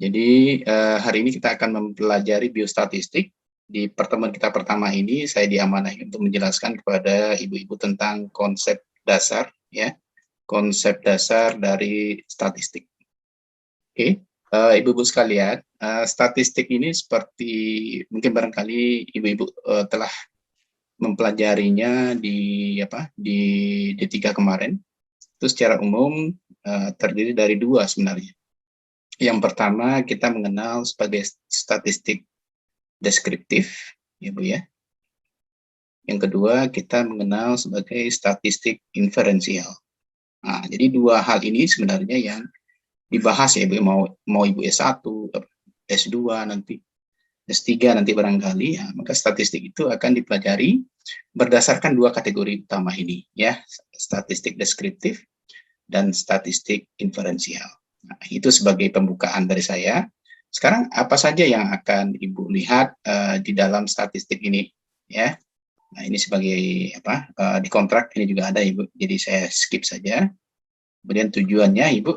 Jadi hari ini kita akan mempelajari biostatistik. Di pertemuan kita pertama ini saya diamanahi untuk menjelaskan kepada ibu-ibu tentang konsep dasar, ya, konsep dasar dari statistik. Oke, ibu-ibu sekalian, statistik ini seperti mungkin barangkali ibu-ibu telah mempelajarinya di D3 kemarin. Itu secara umum terdiri dari dua sebenarnya. Yang pertama kita mengenal sebagai statistik deskriptif, ya Bu ya. Yang kedua kita mengenal sebagai statistik inferensial. Nah, jadi dua hal ini sebenarnya yang dibahas ya Bu, mau Ibu S1, S2 nanti, S3 nanti barangkali, ya, maka statistik itu akan dipelajari berdasarkan dua kategori utama ini, ya, statistik deskriptif dan statistik inferensial. Nah, itu sebagai pembukaan dari saya. Sekarang apa saja yang akan Ibu lihat di dalam statistik ini, ya? Nah, ini sebagai di kontrak ini juga ada Ibu, jadi saya skip saja. Kemudian tujuannya Ibu,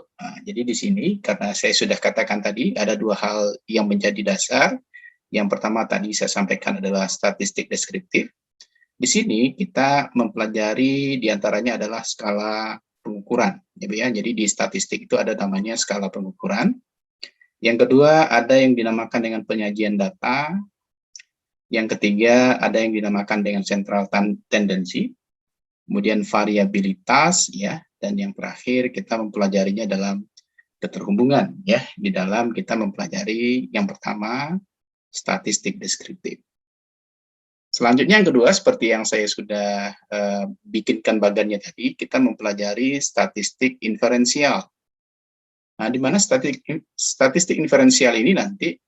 jadi di sini karena saya sudah katakan tadi ada dua hal yang menjadi dasar. Yang pertama tadi saya sampaikan adalah statistik deskriptif. Di sini kita mempelajari diantaranya adalah skala pengukuran, ya. Jadi di statistik itu ada namanya skala pengukuran. Yang kedua ada yang dinamakan dengan penyajian data. Yang ketiga ada yang dinamakan dengan central tendency. Kemudian variabilitas, ya. Dan yang terakhir kita mempelajarinya dalam keterhubungan, ya. Di dalam kita mempelajari yang pertama statistik deskriptif. Selanjutnya yang kedua, seperti yang saya sudah bikinkan bagannya tadi, kita mempelajari statistik inferensial. Nah, di mana statistik inferensial ini nanti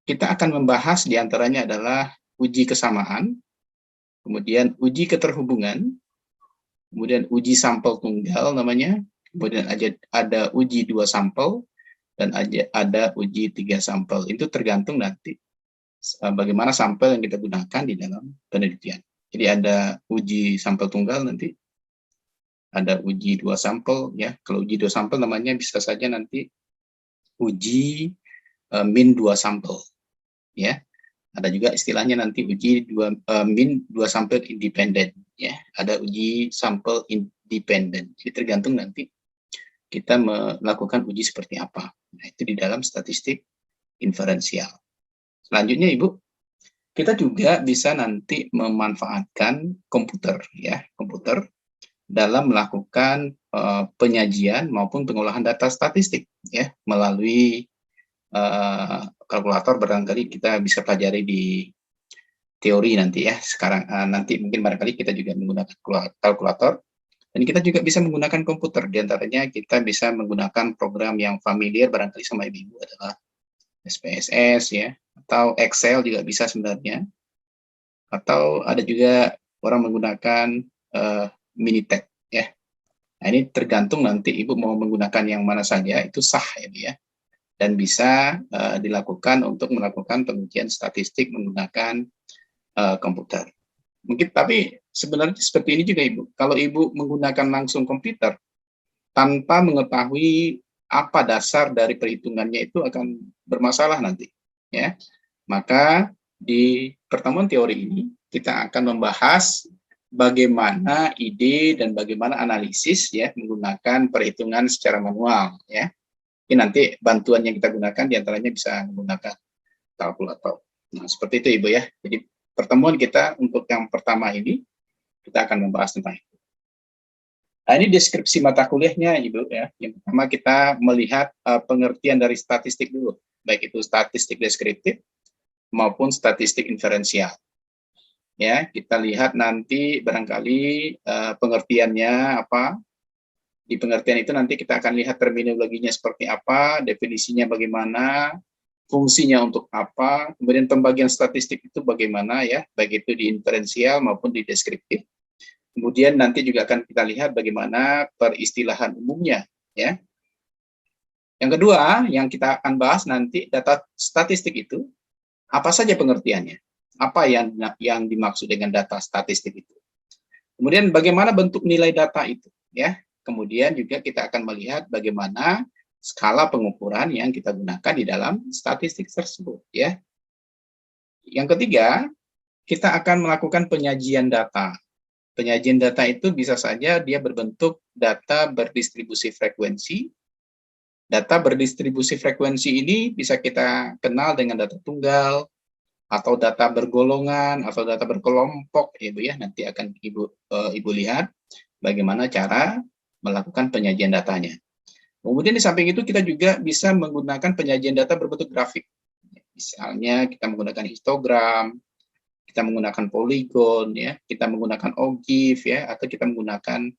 kita akan membahas diantaranya adalah uji kesamaan, kemudian uji keterhubungan, kemudian uji sampel tunggal namanya, kemudian ada uji 2 sampel, dan ada uji 3 sampel. Itu tergantung nanti bagaimana sampel yang kita gunakan di dalam penelitian. Jadi ada uji sampel tunggal nanti, ada uji 2 sampel, ya. Kalau uji 2 sampel namanya bisa saja nanti uji min 2 sampel, ya. Ada juga istilahnya nanti uji min 2 sampel independen, ya. Ada uji sampel independen. Jadi tergantung nanti kita melakukan uji seperti apa. Nah, itu di dalam statistik inferensial. Selanjutnya Ibu, kita juga bisa nanti memanfaatkan komputer, ya, komputer dalam melakukan penyajian maupun pengolahan data statistik, ya, melalui kalkulator. Barangkali kita bisa pelajari di teori nanti, ya. Sekarang nanti mungkin barangkali kita juga menggunakan kalkulator, dan kita juga bisa menggunakan komputer. Di antaranya kita bisa menggunakan program yang familiar barangkali sama Ibu adalah SPSS, ya, atau Excel juga bisa sebenarnya, atau ada juga orang menggunakan Minitab, ya. Nah, ini tergantung nanti Ibu mau menggunakan yang mana saja, itu sah ya, dan bisa dilakukan untuk melakukan pengujian statistik menggunakan komputer. Mungkin tapi sebenarnya seperti ini juga Ibu. Kalau Ibu menggunakan langsung komputer tanpa mengetahui apa dasar dari perhitungannya, itu akan bermasalah nanti, ya. Maka di pertemuan teori ini kita akan membahas bagaimana ide dan bagaimana analisis, ya, menggunakan perhitungan secara manual, ya. Ini nanti bantuan yang kita gunakan diantaranya bisa menggunakan kalkulator. Nah, seperti itu Ibu, ya. Jadi pertemuan kita untuk yang pertama ini kita akan membahas tentang itu. Nah, ini deskripsi mata kuliahnya Ibu, ya. Yang pertama kita melihat pengertian dari statistik dulu, baik itu statistik deskriptif maupun statistik inferensial. Ya, kita lihat nanti barangkali pengertiannya apa. Di pengertian itu nanti kita akan lihat terminologinya seperti apa, definisinya bagaimana, fungsinya untuk apa, kemudian pembagian statistik itu bagaimana, ya, baik itu di inferensial maupun di deskriptif. Kemudian nanti juga akan kita lihat bagaimana peristilahan umumnya, ya. Yang kedua, yang kita akan bahas nanti data statistik itu apa saja pengertiannya, apa yang dimaksud dengan data statistik itu. Kemudian bagaimana bentuk nilai data itu, ya. Kemudian juga kita akan melihat bagaimana skala pengukuran yang kita gunakan di dalam statistik tersebut, ya. Yang ketiga, kita akan melakukan penyajian data. Penyajian data itu bisa saja dia berbentuk data berdistribusi frekuensi. Data berdistribusi frekuensi ini bisa kita kenal dengan data tunggal, atau data bergolongan, atau data berkelompok, Ibu ya. Nanti akan Ibu lihat bagaimana cara melakukan penyajian datanya. Kemudian di samping itu kita juga bisa menggunakan penyajian data berbentuk grafik. Misalnya kita menggunakan histogram, kita menggunakan poligon, ya, kita menggunakan OGIF, ya, atau kita menggunakan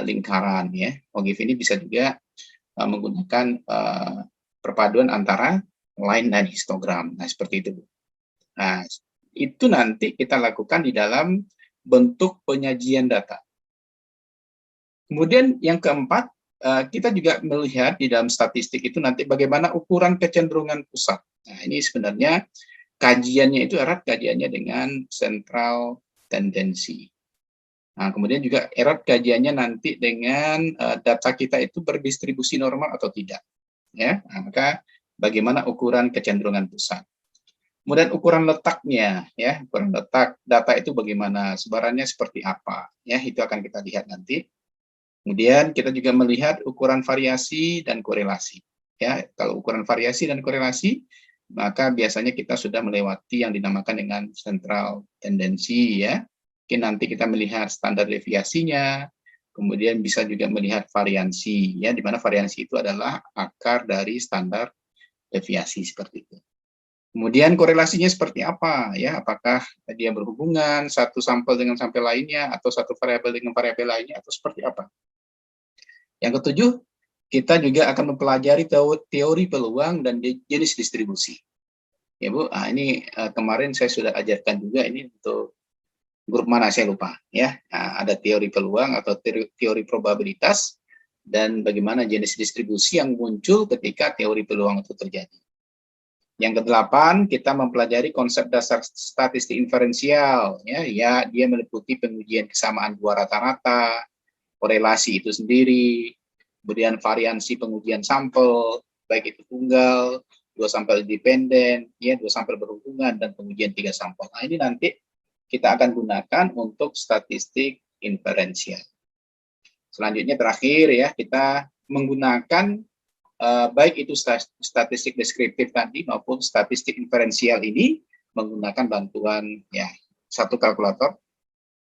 lingkaran, ya. OGIF ini bisa juga menggunakan perpaduan antara line dan histogram. Nah, seperti itu. Nah, itu nanti kita lakukan di dalam bentuk penyajian data. Kemudian yang keempat, kita juga melihat di dalam statistik itu nanti bagaimana ukuran kecenderungan pusat. Nah, ini sebenarnya kajiannya itu erat kajiannya dengan central tendency. Nah, kemudian juga erat kajiannya nanti dengan data kita itu berdistribusi normal atau tidak. Ya, nah, maka bagaimana ukuran kecenderungan pusat. Kemudian ukuran letaknya, ya, ukuran letak data itu bagaimana, sebarannya seperti apa, ya, itu akan kita lihat nanti. Kemudian kita juga melihat ukuran variasi dan korelasi. Ya, kalau ukuran variasi dan korelasi, maka biasanya kita sudah melewati yang dinamakan dengan central tendency, ya. Mungkin nanti kita melihat standar deviasinya, kemudian bisa juga melihat variansi, ya, di mana variansi itu adalah akar dari standar deviasi seperti itu. Kemudian korelasinya seperti apa, ya? Apakah dia berhubungan satu sampel dengan sampel lainnya, atau satu variabel dengan variabel lainnya, atau seperti apa? Yang ketujuh, kita juga akan mempelajari teori peluang dan jenis distribusi. Ya Bu, ini kemarin saya sudah ajarkan juga ini untuk grup mana saya lupa. Ya, ada teori peluang atau teori probabilitas dan bagaimana jenis distribusi yang muncul ketika teori peluang itu terjadi. Yang kedelapan, kita mempelajari konsep dasar statistik inferensial. Ya, dia meliputi pengujian kesamaan dua rata-rata, korelasi itu sendiri, kemudian variansi pengujian sampel, baik itu tunggal, dua sampel independen, ya, dua sampel berhubungan, dan pengujian tiga sampel. Nah, ini nanti kita akan gunakan untuk statistik inferensial. Selanjutnya terakhir, ya, kita menggunakan baik itu statistik deskriptif tadi maupun statistik inferensial ini menggunakan bantuan, ya, satu kalkulator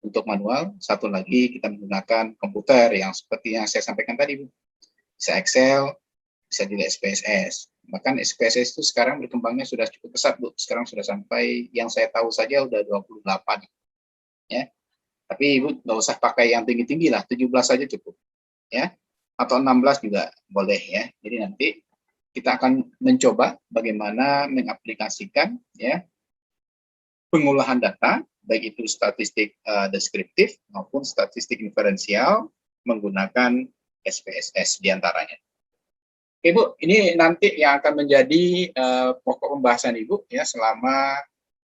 untuk manual, satu lagi kita menggunakan komputer yang seperti yang saya sampaikan tadi, bisa Excel, bisa juga SPSS. Bahkan SPSS itu sekarang berkembangnya sudah cukup pesat, Bu. Sekarang sudah sampai, yang saya tahu saja udah 28. Ya. Tapi Ibu nggak usah pakai yang tinggi-tinggi lah, 17 saja cukup. Ya. Atau 16 juga boleh, ya. Jadi nanti kita akan mencoba bagaimana mengaplikasikan, ya, pengolahan data, baik itu statistik deskriptif maupun statistik inferensial menggunakan SPSS diantaranya. Oke Bu, ini nanti yang akan menjadi pokok pembahasan Ibu, ya, selama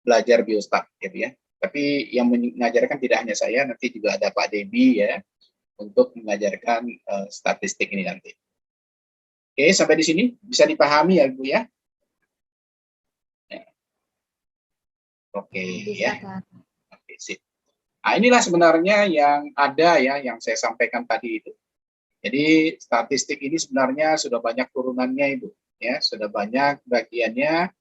belajar biostat, gitu ya. Tapi yang mengajarkan tidak hanya saya, nanti juga ada Pak Debi, ya, untuk mengajarkan statistik ini nanti. Oke, sampai di sini bisa dipahami ya Bu ya. Oke, ya. Oke, sip. Nah, inilah sebenarnya yang ada, ya, yang saya sampaikan tadi itu. Jadi statistik ini sebenarnya sudah banyak turunannya Ibu, ya, sudah banyak bagiannya,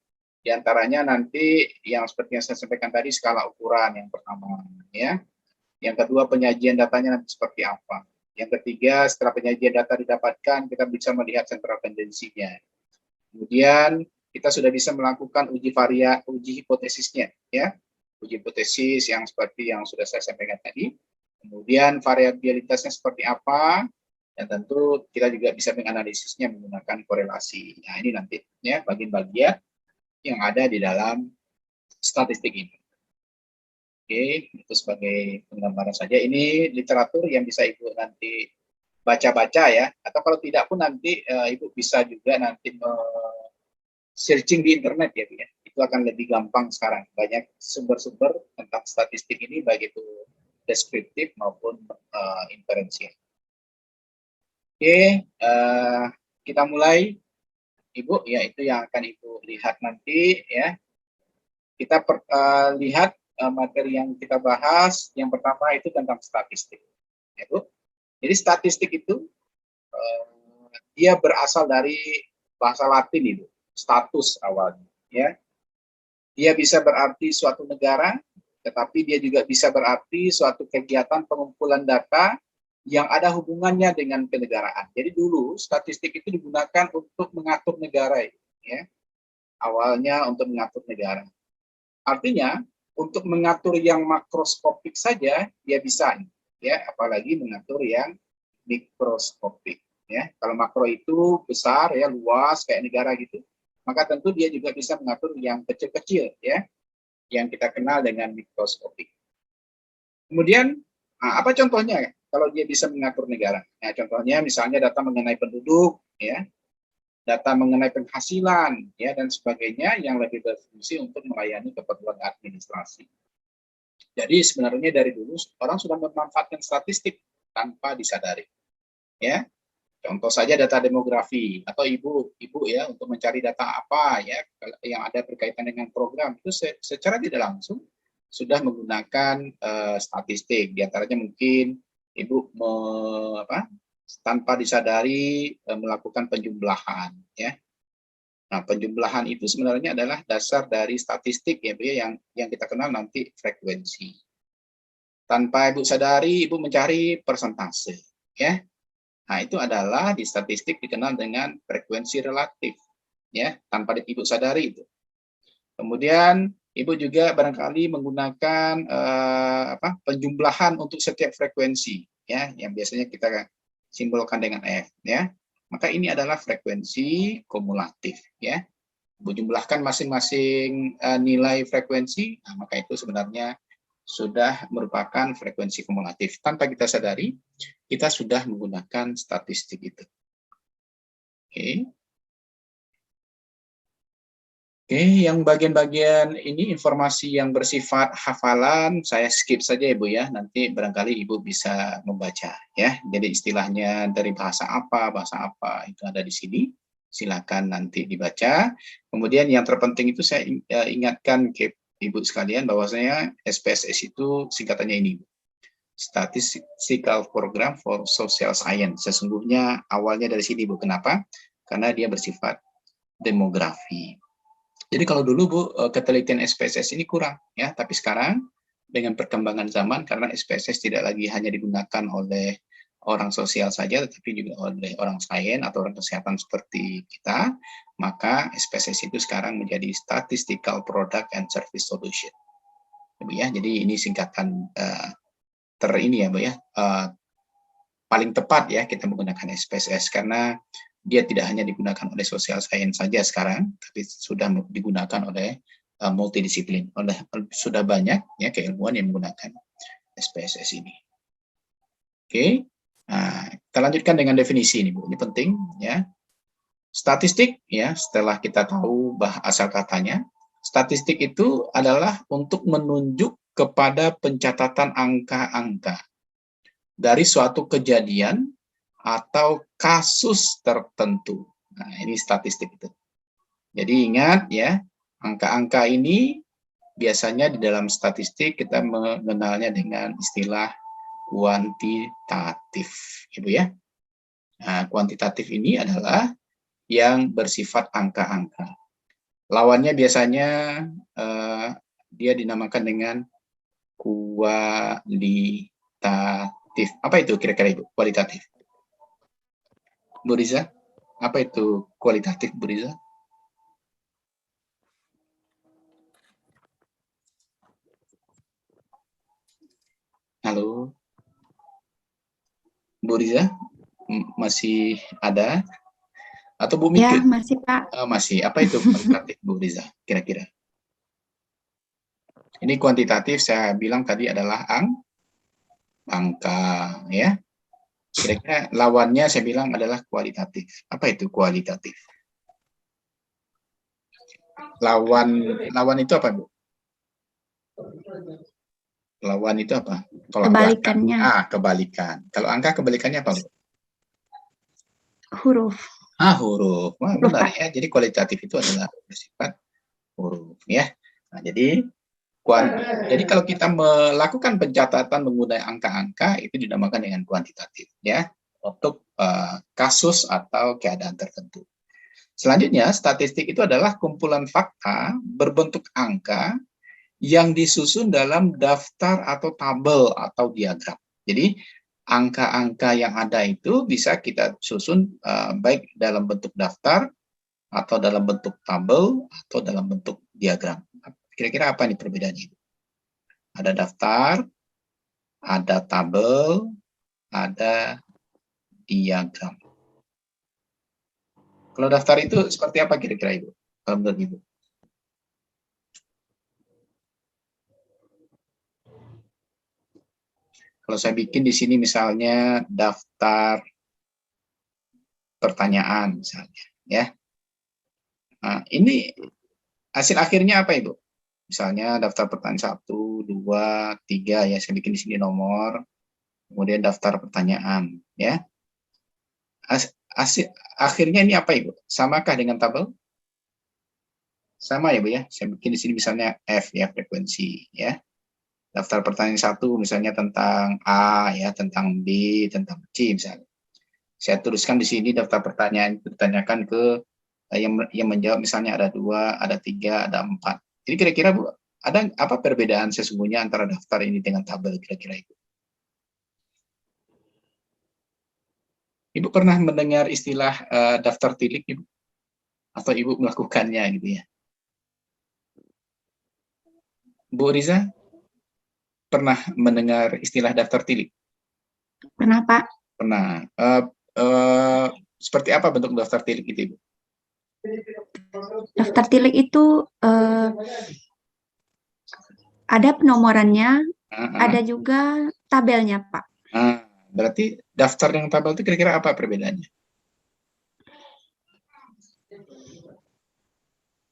diantaranya nanti yang seperti yang saya sampaikan tadi skala ukuran yang pertama, ya. Yang kedua penyajian datanya nanti seperti apa. Yang ketiga setelah penyajian data didapatkan kita bisa melihat central tendensinya. Kemudian kita sudah bisa melakukan uji hipotesisnya, ya. Uji hipotesis yang seperti yang sudah saya sampaikan tadi. Kemudian variabilitasnya seperti apa, dan tentu kita juga bisa menganalisisnya menggunakan korelasi. Nah, ini nanti, ya, bagian-bagian yang ada di dalam statistik ini. Oke, itu sebagai penggambaran saja. Ini literatur yang bisa Ibu nanti baca-baca, ya. Atau kalau tidak pun nanti Ibu bisa juga nanti searching di internet, ya, ya. Itu akan lebih gampang sekarang. Banyak sumber-sumber tentang statistik ini, baik itu deskriptif maupun inferensial. Oke, kita mulai, Ibu, ya itu yang akan Ibu lihat nanti ya. Kita lihat materi yang kita bahas. Yang pertama itu tentang statistik, ya, Bu. Jadi statistik itu dia berasal dari bahasa Latin itu, status awalnya, ya. Dia bisa berarti suatu negara, tetapi dia juga bisa berarti suatu kegiatan pengumpulan data yang ada hubungannya dengan kenegaraan. Jadi dulu statistik itu digunakan untuk mengatur negara, ya. Awalnya untuk mengatur negara. Artinya untuk mengatur yang makroskopik saja dia bisa, ya, apalagi mengatur yang mikroskopik, ya. Kalau makro itu besar, ya, luas kayak negara gitu, maka tentu dia juga bisa mengatur yang kecil-kecil, ya, yang kita kenal dengan mikroskopik. Kemudian apa contohnya kalau dia bisa mengatur negara? Nah, contohnya misalnya data mengenai penduduk, ya, data mengenai penghasilan, ya, dan sebagainya yang lebih berfungsi untuk melayani keperluan administrasi. Jadi sebenarnya dari dulu orang sudah memanfaatkan statistik tanpa disadari, ya. Contoh saja data demografi atau ibu ya untuk mencari data apa ya yang ada berkaitan dengan program itu secara tidak langsung sudah menggunakan statistik. Di antaranya mungkin ibu tanpa disadari melakukan penjumlahan, ya. Nah, penjumlahan itu sebenarnya adalah dasar dari statistik ya Bu ya, yang kita kenal nanti frekuensi. Tanpa Ibu sadari, Ibu mencari persentase, ya. Nah, itu adalah di statistik dikenal dengan frekuensi relatif, ya, tanpa Ibu sadari itu. Kemudian Ibu juga barangkali menggunakan penjumlahan untuk setiap frekuensi, ya, yang biasanya kita simbolkan dengan F, ya. Maka ini adalah frekuensi kumulatif, ya. Ibu jumlahkan masing-masing nilai frekuensi, nah, maka itu sebenarnya sudah merupakan frekuensi kumulatif. Tanpa kita sadari, kita sudah menggunakan statistik itu. Oke. Oke, yang bagian-bagian ini informasi yang bersifat hafalan, saya skip saja Ibu ya, nanti barangkali Ibu bisa membaca ya. Jadi istilahnya dari bahasa apa, itu ada di sini. Silakan nanti dibaca. Kemudian yang terpenting itu saya ingatkan ke Ibu sekalian bahwasanya SPSS itu singkatannya ini, Statistical Program for Social Science. Sesungguhnya awalnya dari sini Bu. Kenapa? Karena dia bersifat demografi. Jadi kalau dulu Bu, ketelitian SPSS ini kurang ya, tapi sekarang dengan perkembangan zaman karena SPSS tidak lagi hanya digunakan oleh orang sosial saja, tetapi juga oleh orang sains atau orang kesehatan seperti kita, maka SPSS itu sekarang menjadi Statistical Product and Service Solution. Ya, jadi ini singkatan ya Bu ya, paling tepat ya kita menggunakan SPSS karena dia tidak hanya digunakan oleh social science saja sekarang, tapi sudah digunakan oleh multidisiplin, sudah banyak ya keilmuan yang menggunakan SPSS ini. Oke, nah, kita lanjutkan dengan definisi ini Bu, ini penting ya. Statistik ya, setelah kita tahu asal katanya, statistik itu adalah untuk menunjuk kepada pencatatan angka-angka dari suatu kejadian atau kasus tertentu. Nah, ini statistik itu. Jadi ingat ya, angka-angka ini biasanya di dalam statistik kita mengenalnya dengan istilah kuantitatif, Ibu ya. Nah, kuantitatif ini adalah yang bersifat angka-angka. Lawannya biasanya dia dinamakan dengan kualitatif. Apa itu kira-kira Ibu? Kualitatif. Bu Riza, apa itu kualitatif Bu Riza? Halo, Bu Riza, masih ada? Atau Bu Mika? Ya, masih Pak. Masih. Apa itu kualitatif Bu Riza, kira-kira? Ini kuantitatif saya bilang tadi adalah angka, ya. Kira-kira lawannya saya bilang adalah kualitatif. Apa itu kualitatif? Lawan itu apa, Bu? Lawan itu apa? Kalau Kebalikannya. kebalikan. Kalau angka kebalikannya apa, Bu? Huruf. Huruf. Wah, Huruf, benar Pak. ya. Jadi kualitatif itu adalah bersifat huruf ya. Nah, jadi kalau kita melakukan pencatatan menggunakan angka-angka itu dinamakan dengan kuantitatif ya, untuk kasus atau keadaan tertentu. Selanjutnya, statistik itu adalah kumpulan fakta berbentuk angka yang disusun dalam daftar atau tabel atau diagram. Jadi, angka-angka yang ada itu bisa kita susun baik dalam bentuk daftar, atau dalam bentuk tabel, atau dalam bentuk diagram. Kira-kira apa nih perbedaannya? Ada daftar, ada tabel, ada diagram. Kalau daftar itu seperti apa kira-kira Ibu? Kalau menurut Ibu? Kalau saya bikin di sini misalnya daftar pertanyaan misalnya, ya. Nah, ini hasil akhirnya apa Ibu? Misalnya daftar pertanyaan 1, 2, 3 ya, saya bikin di sini nomor, kemudian daftar pertanyaan, ya. Hasil akhirnya ini apa Ibu? Samakah dengan tabel? Sama ya Bu ya. Saya bikin di sini misalnya F ya, frekuensi ya. Daftar pertanyaan 1 misalnya tentang A ya, tentang B, tentang C misalnya. Saya tuliskan di sini daftar pertanyaan ditanyakan ke yang menjawab misalnya ada 2, ada 3, ada 4. Jadi kira-kira Bu, ada apa perbedaan sesungguhnya antara daftar ini dengan tabel kira-kira itu? Ibu pernah mendengar istilah daftar tilik Ibu? Atau Ibu melakukannya gitu ya? Bu Riza pernah mendengar istilah daftar tilik? Pernah, Pak. Pernah. Seperti apa bentuk daftar tilik itu Ibu? Daftar tilik itu ada penomorannya, ada juga tabelnya, Pak. Berarti daftar dengan tabel itu kira-kira apa perbedaannya?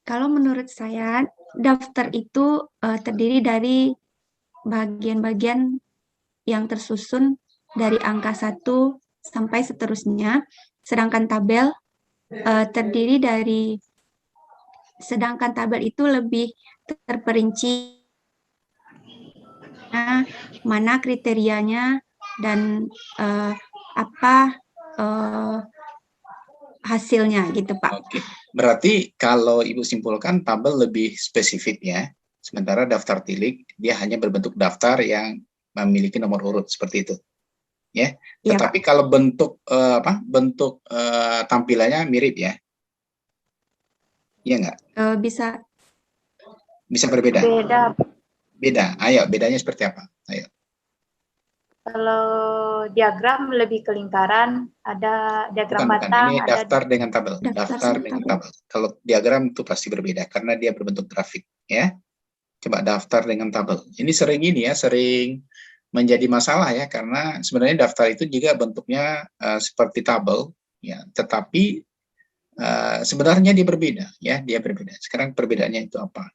Kalau menurut saya, daftar itu terdiri dari bagian-bagian yang tersusun dari angka 1 sampai seterusnya, sedangkan tabel terdiri dari, sedangkan tabel itu lebih terperinci mana kriterianya dan apa hasilnya gitu Pak. Oke, berarti kalau Ibu simpulkan tabel lebih spesifik ya, sementara daftar tilik dia hanya berbentuk daftar yang memiliki nomor urut seperti itu, ya. Tetapi Ya, kalau bentuk bentuk tampilannya mirip ya, iya nggak? Bisa Bisa berbeda? Beda. Beda. Ayo, bedanya seperti apa? Ayo. Kalau diagram lebih ke lingkaran, ada diagram Bukan. batang, Ini ada daftar dengan tabel. Daftar dengan tabel. Kalau diagram itu pasti berbeda karena dia berbentuk grafik, ya. Coba daftar dengan tabel. Ini sering menjadi masalah ya, karena sebenarnya daftar itu juga bentuknya seperti tabel, ya. Tetapi sebenarnya dia berbeda, ya. Dia berbeda. Sekarang perbedaannya itu apa?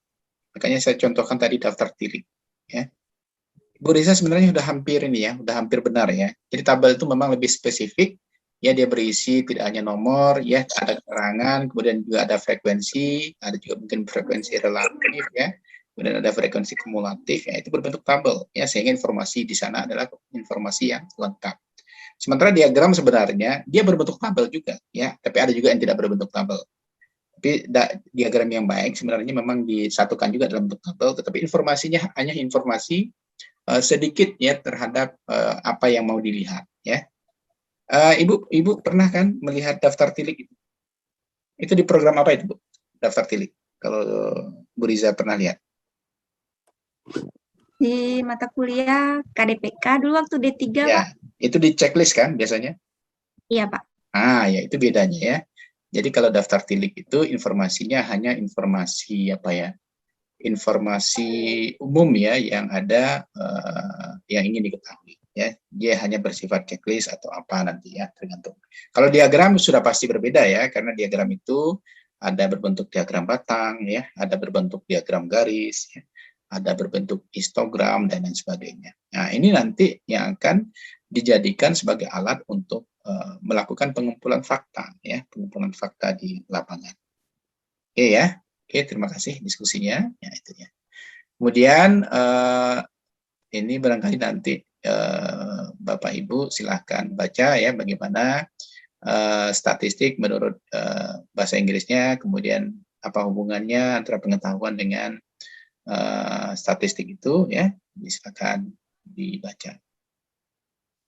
Makanya saya contohkan tadi daftar tilik, ya. Bu Risa sebenarnya sudah hampir ini ya, sudah hampir benar ya. Jadi tabel itu memang lebih spesifik, ya dia berisi tidak hanya nomor, ya ada keterangan, kemudian juga ada frekuensi, ada juga mungkin frekuensi relatif ya, kemudian ada frekuensi kumulatif, ya itu berbentuk tabel, ya sehingga informasi di sana adalah informasi yang lengkap. Sementara diagram sebenarnya dia berbentuk tabel juga, ya, tapi ada juga yang tidak berbentuk tabel. Tapi diagram yang baik sebenarnya memang disatukan juga dalam bentuk tabel, tetapi informasinya hanya informasi sedikit ya terhadap apa yang mau dilihat ya. Ibu pernah kan melihat daftar tilik itu? Itu di program apa itu Bu? Daftar tilik. Kalau Bu Riza pernah lihat? Di mata kuliah KDPK dulu waktu D3 Ya, Pak. itu di checklist kan biasanya? Iya Pak. Ya itu bedanya ya. Jadi kalau daftar tilik itu informasinya hanya informasi apa ya? Informasi umum ya yang ada yang ingin diketahui ya. Dia hanya bersifat checklist atau apa nanti ya, tergantung. Kalau diagram sudah pasti berbeda ya, karena diagram itu ada berbentuk diagram batang ya, ada berbentuk diagram garis ya, ada berbentuk histogram dan lain sebagainya. Nah, ini nanti yang akan dijadikan sebagai alat untuk melakukan pengumpulan fakta, ya, pengumpulan fakta di lapangan. Oke ya, oke, terima kasih diskusinya. Ya, itu ya. Kemudian ini barangkali nanti Bapak Ibu silahkan baca ya bagaimana statistik menurut bahasa Inggrisnya, kemudian apa hubungannya antara pengetahuan dengan statistik itu ya, silakan dibaca.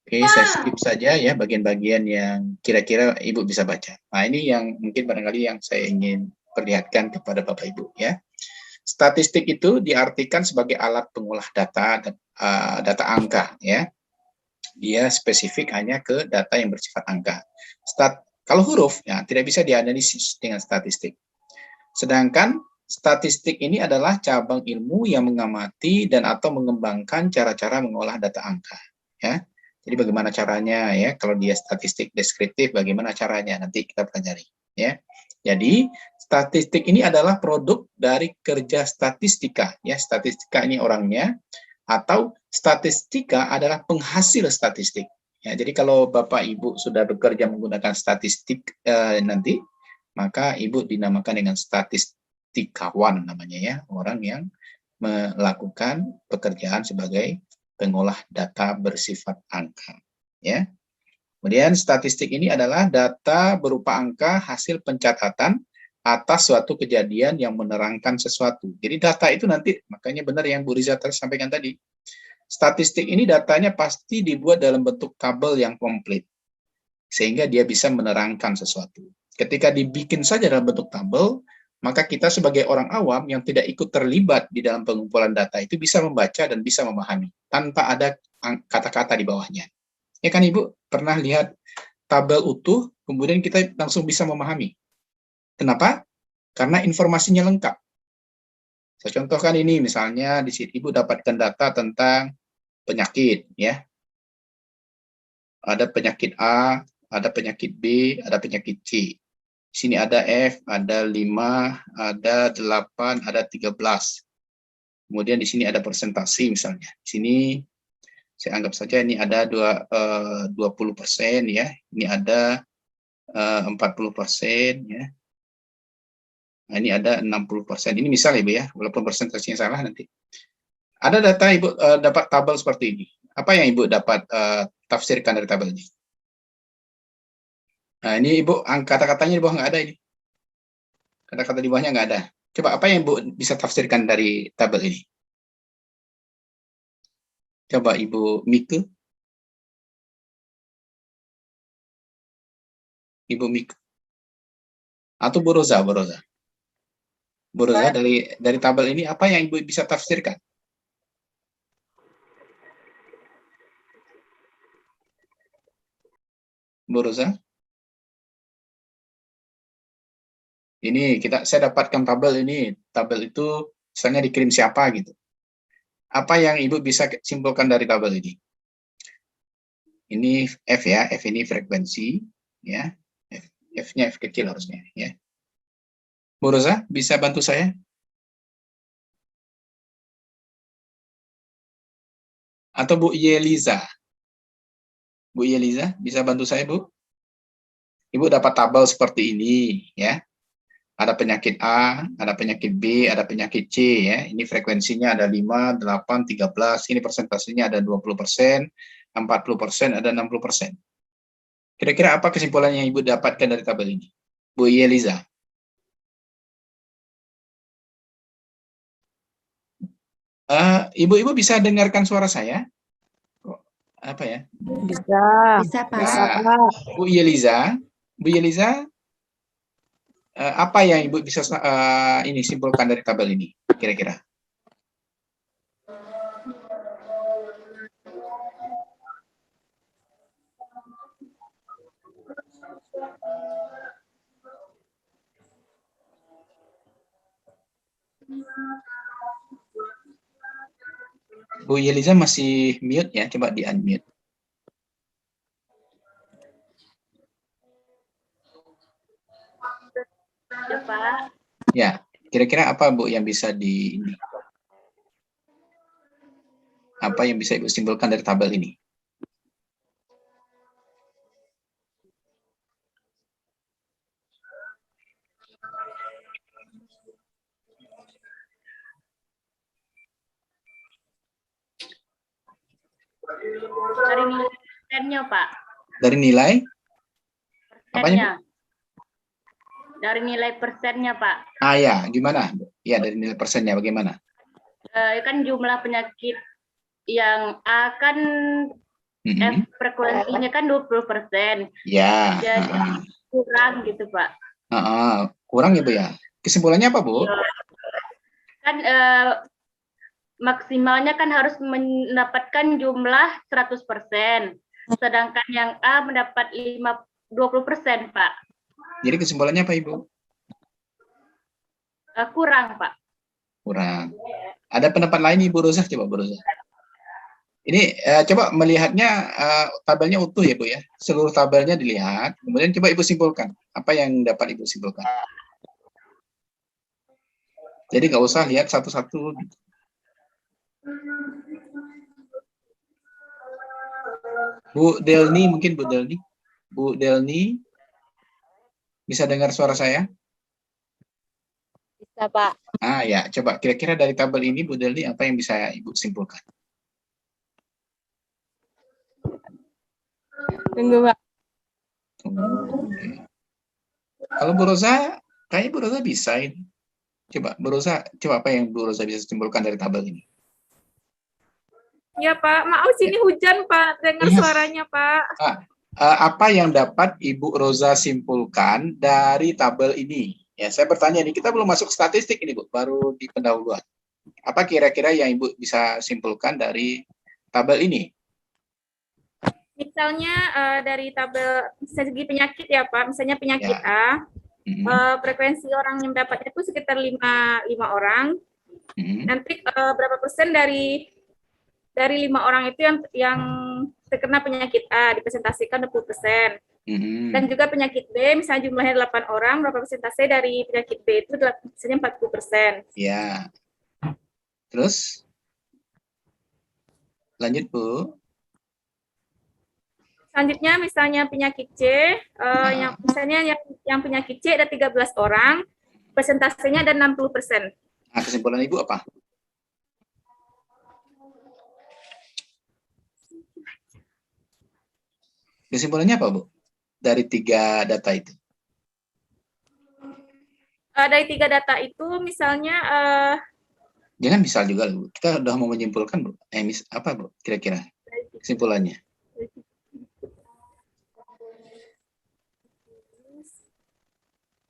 Oke, saya skip saja ya bagian-bagian yang kira-kira Ibu bisa baca. Nah, ini yang mungkin barangkali yang saya ingin perlihatkan kepada Bapak Ibu ya. Statistik itu diartikan sebagai alat pengolah data dan data angka ya. Dia spesifik hanya ke data yang bersifat angka. Kalau huruf ya tidak bisa dianalisis dengan statistik. Sedangkan statistik ini adalah cabang ilmu yang mengamati dan atau mengembangkan cara-cara mengolah data angka ya. Jadi bagaimana caranya ya, kalau dia statistik deskriptif bagaimana caranya nanti kita pelajari ya. Jadi statistik ini adalah produk dari kerja statistika ya. Statistika ini orangnya, atau statistika adalah penghasil statistik. Ya, jadi kalau Bapak Ibu sudah bekerja menggunakan statistik nanti, maka Ibu dinamakan dengan statistikawan namanya ya, orang yang melakukan pekerjaan sebagai pengolah data bersifat angka ya. Kemudian statistik ini adalah data berupa angka hasil pencatatan atas suatu kejadian yang menerangkan sesuatu. Jadi data itu nanti, makanya benar yang Bu Riza sampaikan tadi, statistik ini datanya pasti dibuat dalam bentuk tabel yang komplit, sehingga dia bisa menerangkan sesuatu. Ketika dibikin saja dalam bentuk tabel, maka kita sebagai orang awam yang tidak ikut terlibat di dalam pengumpulan data itu bisa membaca dan bisa memahami tanpa ada kata-kata di bawahnya. Ya kan Ibu pernah lihat tabel utuh, kemudian kita langsung bisa memahami. Kenapa? Karena informasinya lengkap. Saya contohkan ini, misalnya di sini Ibu dapatkan data tentang penyakit, ya. Ada penyakit A, ada penyakit B, ada penyakit C. Di sini ada F, ada 5, ada 8, ada 13. Kemudian di sini ada persentase misalnya. Di sini saya anggap saja ini ada 20% ya. Ini ada 40% ya. Nah, ini ada 60%. Ini misal Ibu ya, walaupun persentasenya salah nanti. Ada data Ibu dapat tabel seperti ini. Apa yang Ibu dapat tafsirkan dari tabel ini? Nah, ini Ibu, kata-katanya di bawah nggak ada ini. Kata-kata di bawahnya nggak ada. Coba apa yang Ibu bisa tafsirkan dari tabel ini? Coba Ibu Mika. Ibu Mika. Atau Bu Roza, Bu Roza. Bu Roza, dari tabel ini apa yang Ibu bisa tafsirkan? Bu Roza? Ini saya dapatkan tabel ini. Tabel itu misalnya dikirim siapa gitu. Apa yang Ibu bisa simpulkan dari tabel ini? Ini F ya, F ini frekuensi ya. F-nya F kecil harusnya ya. Bu Roza, bisa bantu saya? Atau Bu Yeliza? Bu Yeliza, bisa bantu saya, Bu? Ibu dapat tabel seperti ini ya. Ada penyakit A, ada penyakit B, ada penyakit C ya. Ini frekuensinya ada 5, 8, 13. Ini persentasenya ada 20%, 40%, ada 60%. Kira-kira apa kesimpulan yang Ibu dapatkan dari tabel ini? Bu Yeliza. Ibu-ibu bisa dengarkan suara saya? Apa ya? Bisa. Bisa, Pak. Nah, Bu Yeliza, apa yang Ibu bisa ini simpulkan dari tabel ini kira-kira? Bu Yeliza masih mute ya, coba di unmute. Ya, Pak. Ya, kira-kira apa Bu yang bisa apa yang bisa Ibu simpulkan dari tabel ini? Dari nilai persennya, Pak. Dari nilai apanya, Bu? Persennya. Dari nilai persennya, Pak. Ya, gimana? Ya, dari nilai persennya bagaimana? Kan jumlah penyakit yang A kan frekuensinya kan 20%. Ya, Jadi kurang gitu, Pak. kurang ya, Bu ya. Kesimpulannya apa, Bu? Kan maksimalnya kan harus mendapatkan jumlah 100%. Sedangkan yang A mendapat 20%, Pak. Jadi kesimpulannya apa, Ibu? Kurang, Pak. Kurang. Ada pendapat lain, Ibu Rosa? Coba, Bu Rosa. Ini coba melihatnya tabelnya utuh ya, Bu ya. Seluruh tabelnya dilihat. Kemudian coba Ibu simpulkan. Apa yang dapat Ibu simpulkan? Jadi nggak usah lihat satu-satu. Bu Delni, mungkin Bu Delni. Bu Delni, bisa dengar suara saya? Bisa, Pak. Ya, coba kira-kira dari tabel ini Bu Delni apa yang bisa Ibu simpulkan? Tunggu, Pak. Okay. Kalau Bu Rosa, kayaknya Bu Rosa bisa ini. Coba Bu Rosa, coba apa yang Bu Rosa bisa simpulkan dari tabel ini? Ya Pak, maaf sini hujan Pak, dengar suaranya Pak. Apa yang dapat Ibu Rosa simpulkan dari tabel ini? Ya, saya bertanya nih, kita belum masuk statistik ini Bu, baru di pendahuluan. Apa kira-kira yang Ibu bisa simpulkan dari tabel ini? Misalnya dari tabel segi penyakit ya Pak, misalnya penyakit A, frekuensi orang yang mendapatnya itu sekitar 5 orang. Nanti berapa persen dari 5 orang itu yang terkena penyakit A dipresentasikan 20%. Dan juga penyakit B, misalnya jumlahnya 8 orang, berapa persentase dari penyakit B itu misalnya 40%. Ya. Terus? Lanjut, Bu. Selanjutnya misalnya penyakit C, yang penyakit C ada 13 orang, persentasenya ada 60%. Nah, kesimpulan Ibu apa? Kesimpulannya apa, Bu? Dari 3 data itu? Dari 3 data itu misalnya jangan misal juga, Bu. Kita udah mau menyimpulkan, Bu. Apa, Bu? Kira-kira kesimpulannya?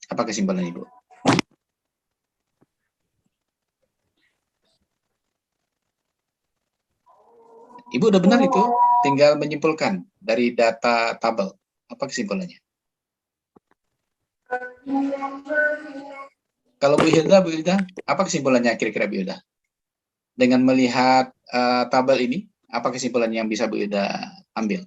Apa kesimpulan Ibu? Ibu udah benar itu, tinggal menyimpulkan dari data tabel. Apa kesimpulannya? Kalau Bu Hilda, apa kesimpulannya kira-kira Bu Hilda? Dengan melihat tabel ini, apa kesimpulan yang bisa Bu Hilda ambil?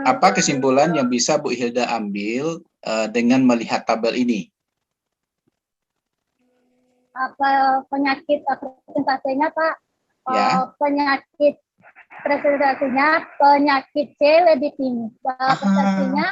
Apa kesimpulan yang bisa Bu Hilda ambil dengan melihat tabel ini? Apa penyakit presentasinya Pak? Ya. Penyakit presentasinya penyakit C lebih tinggi. Prestasinya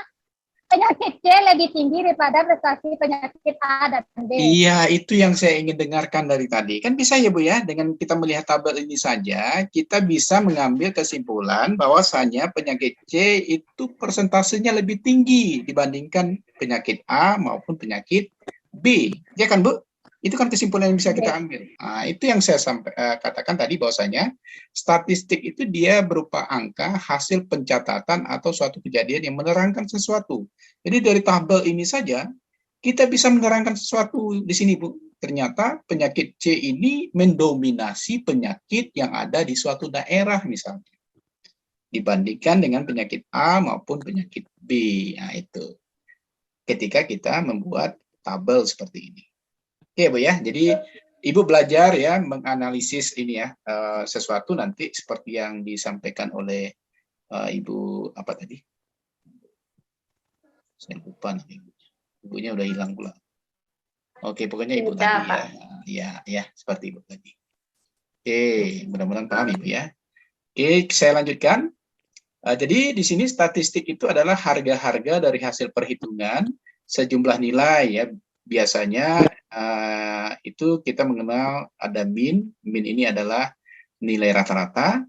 penyakit C lebih tinggi daripada prestasi penyakit A dan B. Iya, itu yang saya ingin dengarkan dari tadi. Kan bisa ya Bu ya, dengan kita melihat tabel ini saja, kita bisa mengambil kesimpulan bahwasanya penyakit C itu persentasenya lebih tinggi dibandingkan penyakit A maupun penyakit B. Ya kan Bu? Itu kan kesimpulan yang bisa kita ambil. Nah, itu yang saya katakan tadi bahwasanya statistik itu dia berupa angka hasil pencatatan atau suatu kejadian yang menerangkan sesuatu. Jadi dari tabel ini saja kita bisa menerangkan sesuatu di sini, Bu. Ternyata penyakit C ini mendominasi penyakit yang ada di suatu daerah misalnya. Dibandingkan dengan penyakit A maupun penyakit B. Nah, itu. Ketika kita membuat tabel seperti ini. Oke, Bu ya. Jadi Ibu belajar ya menganalisis ini ya sesuatu nanti seperti yang disampaikan oleh Ibu apa tadi? Saya lupa nanti. Ibunya udah hilang pula. Oke, pokoknya Ibu tadi ya. Ya, seperti Ibu tadi. Oke, mudah-mudahan paham Ibu ya. Oke, saya lanjutkan. Jadi di sini statistik itu adalah harga-harga dari hasil perhitungan sejumlah nilai ya biasanya itu kita mengenal ada mean. Mean ini adalah nilai rata-rata.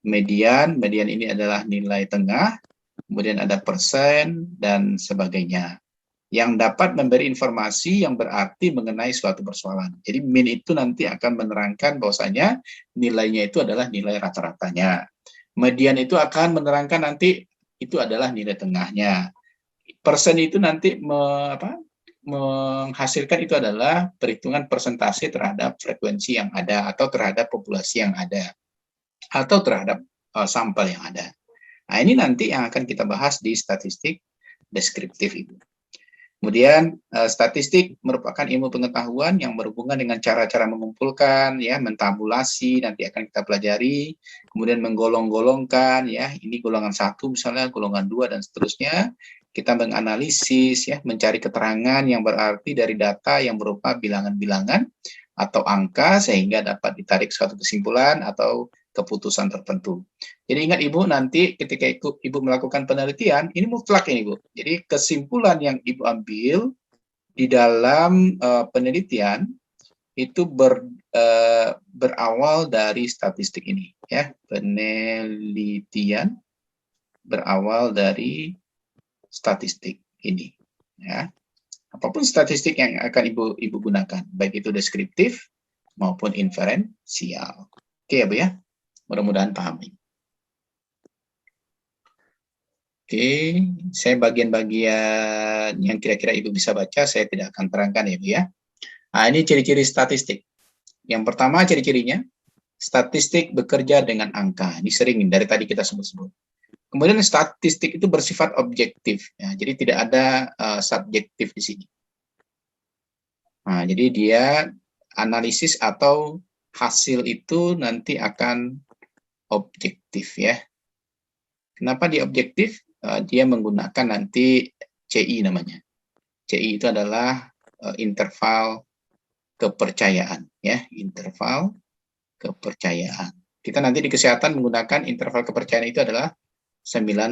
Median ini adalah nilai tengah. Kemudian ada persen dan sebagainya, yang dapat memberi informasi yang berarti mengenai suatu persoalan. Jadi mean itu nanti akan menerangkan bahwasanya nilainya itu adalah nilai rata-ratanya. Median itu akan menerangkan nanti itu adalah nilai tengahnya. Persen itu nanti menghasilkan itu adalah perhitungan persentase terhadap frekuensi yang ada, atau terhadap populasi yang ada, atau terhadap sampel yang ada. Nah, ini nanti yang akan kita bahas di statistik deskriptif itu. Kemudian statistik merupakan ilmu pengetahuan yang berhubungan dengan cara-cara mengumpulkan, ya, mentabulasi, nanti akan kita pelajari, kemudian menggolong-golongkan, ya, ini golongan 1 misalnya, golongan 2 dan seterusnya. Kita menganalisis, ya, mencari keterangan yang berarti dari data yang berupa bilangan-bilangan atau angka sehingga dapat ditarik suatu kesimpulan atau keputusan tertentu. Jadi ingat Ibu, nanti ketika Ibu melakukan penelitian, ini mutlak ini Bu. Jadi kesimpulan yang Ibu ambil di dalam penelitian itu berawal dari statistik ini, ya. Penelitian berawal dari statistik ini, ya. Apapun statistik yang akan Ibu gunakan, baik itu deskriptif maupun inferensial. Oke ya Bu ya. Mudah-mudahan paham ini. Oke, saya bagian-bagian yang kira-kira Ibu bisa baca, saya tidak akan terangkan ya Bu ya. Nah, ini ciri-ciri statistik. Yang pertama ciri-cirinya, statistik bekerja dengan angka. Ini sering dari tadi kita sebut-sebut. Kemudian statistik itu bersifat objektif, ya, jadi tidak ada subjektif di sini. Nah, jadi dia analisis atau hasil itu nanti akan objektif, ya. Kenapa dia objektif? Dia menggunakan nanti CI namanya. CI itu adalah interval kepercayaan, ya, interval kepercayaan. Kita nanti di kesehatan menggunakan interval kepercayaan itu adalah 95%.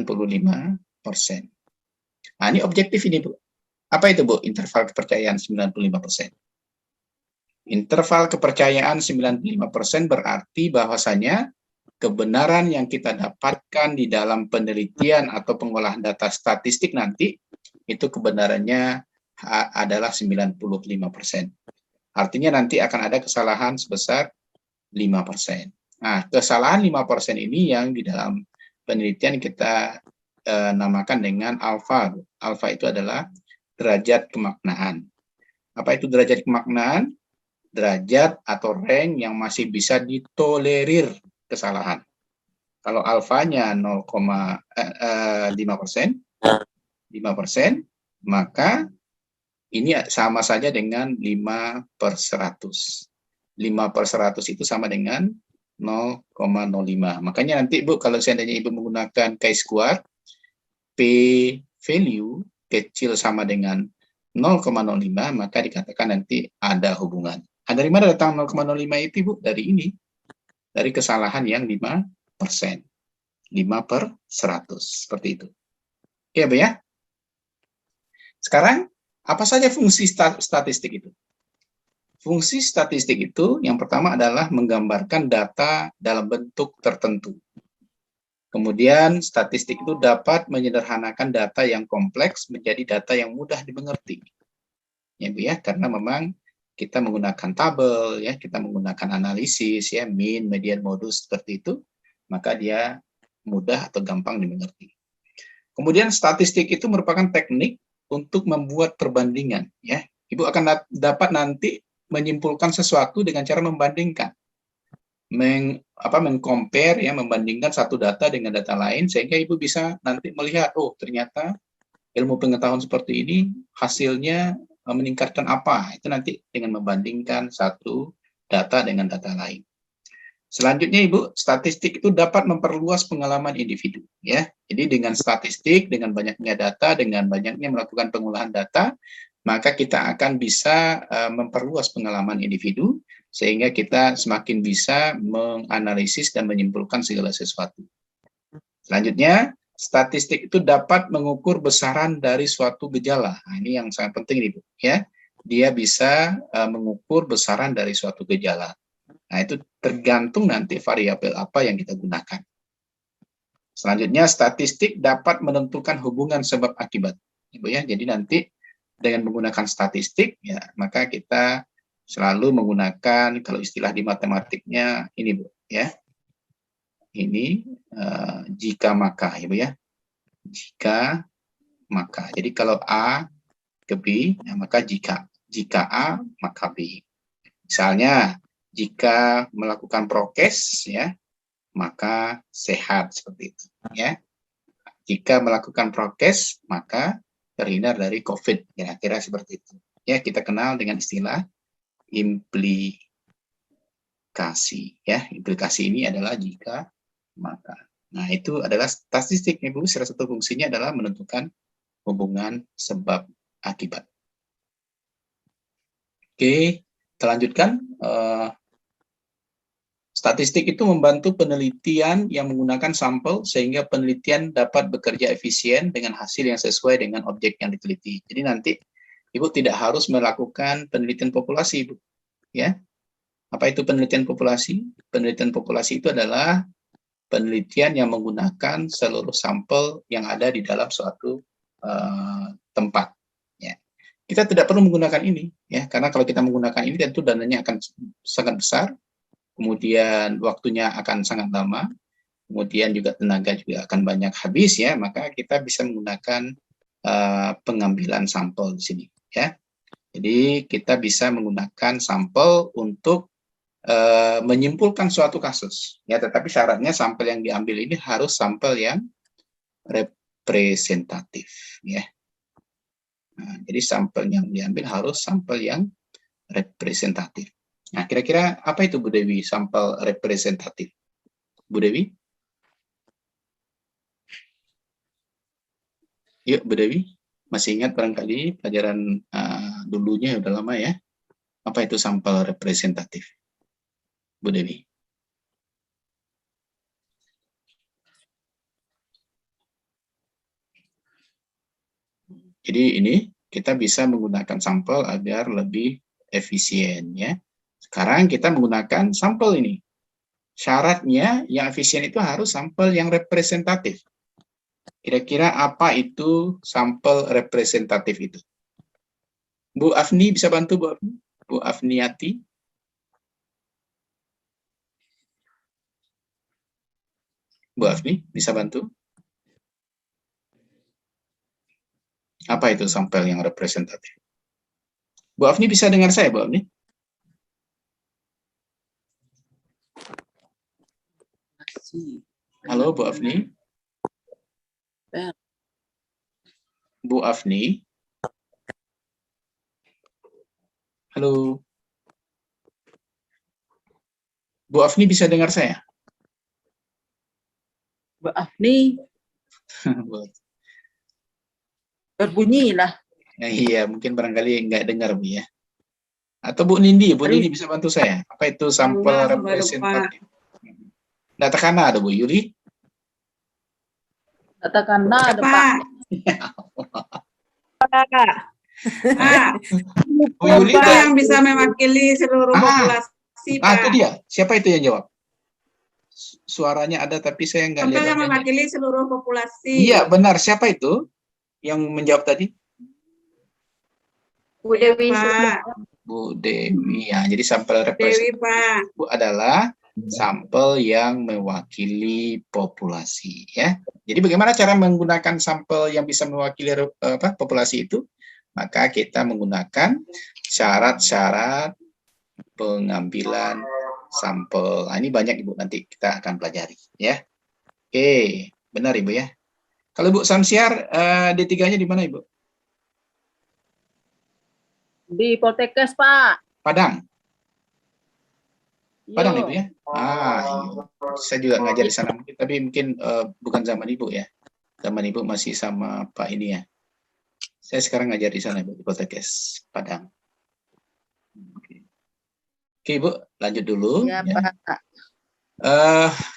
Nah, ini objektif ini, Bu. Apa itu, Bu? Interval kepercayaan 95%. Interval kepercayaan 95% berarti bahwasanya kebenaran yang kita dapatkan di dalam penelitian atau pengolahan data statistik nanti, itu kebenarannya adalah 95%. Artinya nanti akan ada kesalahan sebesar 5%. Nah, kesalahan 5% ini yang di dalam penelitian kita namakan dengan alfa. Alfa itu adalah derajat kemaknaan. Apa itu derajat kemaknaan? Derajat atau rank yang masih bisa ditolerir kesalahan. Kalau alfanya 0,5%, maka ini sama saja dengan 5/100. 5/100 itu sama dengan 0,05. Makanya nanti Bu, kalau seandainya Ibu menggunakan chi-square, P value kecil sama dengan 0,05, maka dikatakan nanti ada hubungan. Dari mana datang 0,05 itu, Bu? Dari ini. Dari kesalahan yang 5%. 5/100. Seperti itu. Ya, Bu ya? Sekarang, apa saja fungsi statistik itu? Fungsi statistik itu yang pertama adalah menggambarkan data dalam bentuk tertentu. Kemudian statistik itu dapat menyederhanakan data yang kompleks menjadi data yang mudah dimengerti. Ya, Bu ya, karena memang kita menggunakan tabel, ya, kita menggunakan analisis, ya, mean, median, modus seperti itu, maka dia mudah atau gampang dimengerti. Kemudian statistik itu merupakan teknik untuk membuat perbandingan, ya. Ibu akan dapat nanti menyimpulkan sesuatu dengan cara membandingkan, mengcompare, ya, membandingkan satu data dengan data lain sehingga Ibu bisa nanti melihat, oh ternyata ilmu pengetahuan seperti ini hasilnya meningkatkan apa. Itu nanti dengan membandingkan satu data dengan data lain. Selanjutnya Ibu, statistik itu dapat memperluas pengalaman individu, ya. Jadi dengan statistik, dengan banyaknya data, dengan banyaknya melakukan pengolahan data, maka kita akan bisa memperluas pengalaman individu sehingga kita semakin bisa menganalisis dan menyimpulkan segala sesuatu. Selanjutnya, statistik itu dapat mengukur besaran dari suatu gejala. Nah, ini yang sangat penting, Ibu, ya. dia bisa mengukur besaran dari suatu gejala. Nah, itu tergantung nanti variabel apa yang kita gunakan. Selanjutnya, statistik dapat menentukan hubungan sebab akibat. Ibu ya, jadi nanti dengan menggunakan statistik, ya maka kita selalu menggunakan, kalau istilah di matematiknya ini Bu, ya. Ini jika maka, Ibu ya. Jika maka. Jadi kalau A ke B, ya, maka jika A maka B. Misalnya jika melakukan prokes, ya maka sehat, seperti itu, ya. Jika melakukan prokes maka terhindar dari COVID, kira-kira seperti itu. Ya, kita kenal dengan istilah implikasi, ya. Implikasi ini adalah jika maka. Nah, itu adalah statistik, Ibu. Salah satu fungsinya adalah menentukan hubungan sebab akibat. Oke, kita lanjutkan. Statistik itu membantu penelitian yang menggunakan sampel sehingga penelitian dapat bekerja efisien dengan hasil yang sesuai dengan objek yang diteliti. Jadi nanti Ibu tidak harus melakukan penelitian populasi, Ibu. Ya. Apa itu penelitian populasi? Penelitian populasi itu adalah penelitian yang menggunakan seluruh sampel yang ada di dalam suatu tempat. Ya. Kita tidak perlu menggunakan ini, ya, karena kalau kita menggunakan ini tentu dananya akan sangat besar. Kemudian waktunya akan sangat lama, kemudian juga tenaga juga akan banyak habis, ya, maka kita bisa menggunakan pengambilan sampel di sini, ya. Jadi kita bisa menggunakan sampel untuk menyimpulkan suatu kasus, ya, tetapi syaratnya sampel yang diambil ini harus sampel yang representatif, ya. Nah, jadi sampel yang diambil harus sampel yang representatif. Nah, kira-kira apa itu Bu Dewi, sampel representatif? Bu Dewi? Yuk, Bu Dewi. Masih ingat barangkali pelajaran dulunya, udah lama ya. Apa itu sampel representatif? Bu Dewi. Jadi ini kita bisa menggunakan sampel agar lebih efisien, ya. Sekarang kita menggunakan sampel ini. Syaratnya yang efisien itu harus sampel yang representatif. Kira-kira apa itu sampel representatif itu? Bu Afni bisa bantu, Bu Afni? Bu Afniati? Bu Afni bisa bantu? Apa itu sampel yang representatif? Bu Afni bisa dengar saya, Bu Afni? Halo, Bu Afni? Bu Afni? Halo? Bu Afni bisa dengar saya? Bu Afni berbunyi lah. Iya, mungkin barangkali nggak dengar, Bu, ya. Atau Bu Nindi bisa bantu saya. Apa itu sampel representatif? Data Kana ada Bu Yuli? Data Kana ada Pak. Bu Yuli yang bisa mewakili seluruh populasi, Pak. Itu dia. Siapa itu yang jawab? Suaranya ada tapi saya nggak lihat. Sampel yang mewakili seluruh populasi. Iya, benar. Siapa itu yang menjawab tadi? Bu Dewi. Bu Dewi, ya. Jadi sampel representatif Pak. adalah sampel yang mewakili populasi, ya. Jadi bagaimana cara menggunakan sampel yang bisa mewakili populasi itu? Maka kita menggunakan syarat-syarat pengambilan sampel. Nah, ini banyak Ibu, nanti kita akan pelajari, ya. Oke, benar Ibu ya. Kalau Bu Samsiar, D3-nya di mana Ibu? Di Poltekkes, Pak. Padang. Padang Yo. Ibu ya. Iya. Saya juga ngajar di sana mungkin, tapi mungkin bukan zaman Ibu ya. Zaman Ibu masih sama Pak ini ya. Saya sekarang ngajar di sana Ibu, di Poltekkes Padang. Oke Ibu, lanjut dulu. Ya, ya. Pak.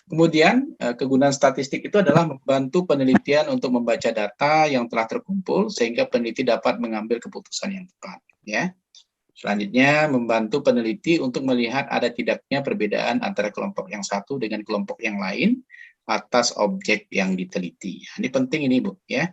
Kemudian kegunaan statistik itu adalah membantu penelitian untuk membaca data yang telah terkumpul sehingga peneliti dapat mengambil keputusan yang tepat. Ya, Selanjutnya, membantu peneliti untuk melihat ada tidaknya perbedaan antara kelompok yang satu dengan kelompok yang lain atas objek yang diteliti. Ini penting ini, Bu, ya.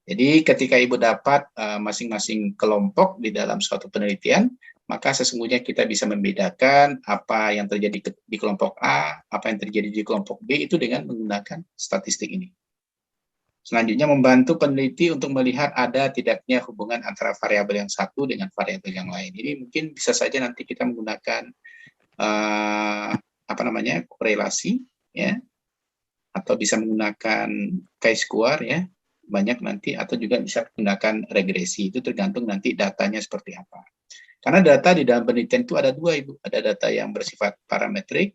Jadi ketika Ibu dapat masing-masing kelompok di dalam suatu penelitian, maka sesungguhnya kita bisa membedakan apa yang terjadi di kelompok A, apa yang terjadi di kelompok B itu dengan menggunakan statistik ini. Selanjutnya, membantu peneliti untuk melihat ada tidaknya hubungan antara variabel yang satu dengan variabel yang lain. Ini mungkin bisa saja nanti kita menggunakan korelasi, ya, atau bisa menggunakan chi-square, ya, banyak nanti, atau juga bisa menggunakan regresi. Itu tergantung nanti datanya seperti apa. Karena data di dalam penelitian itu ada dua, Ibu. Ada data yang bersifat parametrik,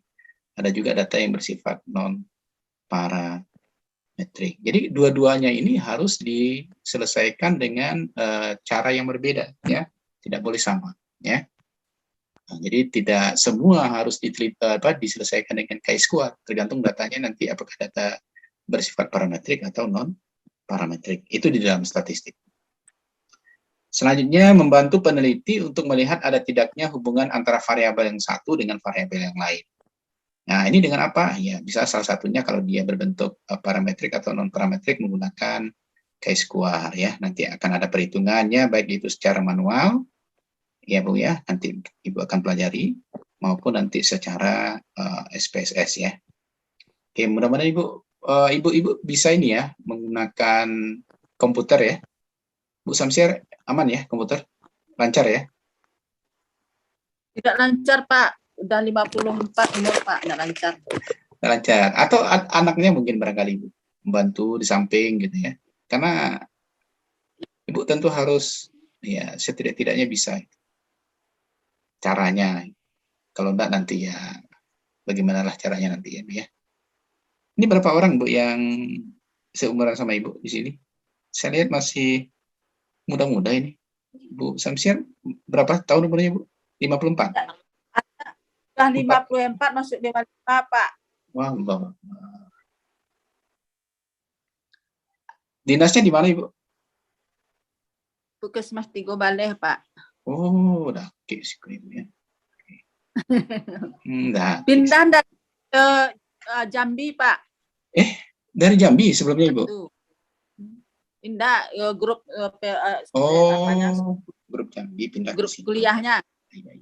ada juga data yang bersifat non-parametrik. Jadi dua-duanya ini harus diselesaikan dengan cara yang berbeda, ya, tidak boleh sama, ya. Nah, jadi tidak semua harus diselesaikan dengan chi-square, tergantung datanya nanti apakah data bersifat parametrik atau non parametrik. Itu di dalam statistik. Selanjutnya, membantu peneliti untuk melihat ada tidaknya hubungan antara variabel yang satu dengan variabel yang lain. Nah, ini dengan apa? Ya, bisa salah satunya kalau dia berbentuk parametrik atau non-parametrik menggunakan chi-square, ya. Nanti akan ada perhitungannya, baik itu secara manual, ya Bu, ya. Nanti Ibu akan pelajari, maupun nanti secara SPSS, ya. Oke, mudah-mudahan Ibu bisa ini ya, menggunakan komputer, ya. Bu Samsiar, aman ya komputer? Lancar ya? Tidak lancar, Pak. Udah 54 umur, Pak. Nggak lancar. Nggak lancar. Atau anaknya mungkin barangkali Ibu membantu di samping gitu ya. Karena Ibu tentu harus ya setidak-tidaknya bisa caranya. Kalau enggak nanti ya bagaimanalah caranya nanti ya, Bu ya. Ini berapa orang, Bu, yang seumuran sama Ibu di sini? Saya lihat masih muda-muda ini. Bu Samsiar, berapa tahun umurnya, Bu? 54? Udah 54 masuk 55, Pak. Wah, Mbak. Dinasnya di mana, Ibu? Puskesmas Tigo Baleh, Pak. Oh, udah oke sih Ibu ya. Enggak. Pindah dari Jambi, Pak. Dari Jambi sebelumnya, Ibu? Pindah grup grup Jambi pindah grup ke sini. kuliahnya. Iya.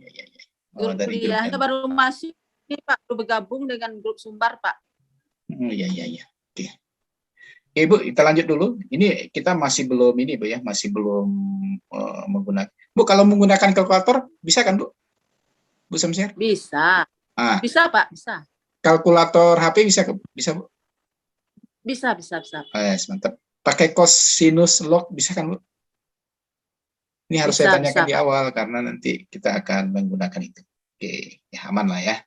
Grup kuliahnya baru masuk ini, Pak, baru bergabung dengan grup Sumbar, Pak. Iya. Oke. Ibu, kita lanjut dulu. Ini kita masih belum ini, Bu ya, masih belum menggunakan. Bu, kalau menggunakan kalkulator bisa kan, Bu? Bu Samsiar? Bisa. Bisa, Pak, bisa. Kalkulator HP bisa, Bu? Bisa. Mantap. Pakai cosinus log bisa kan, Bu? Ini harus saya tanyakan di awal karena nanti kita akan menggunakan itu. Oke, ya aman lah ya.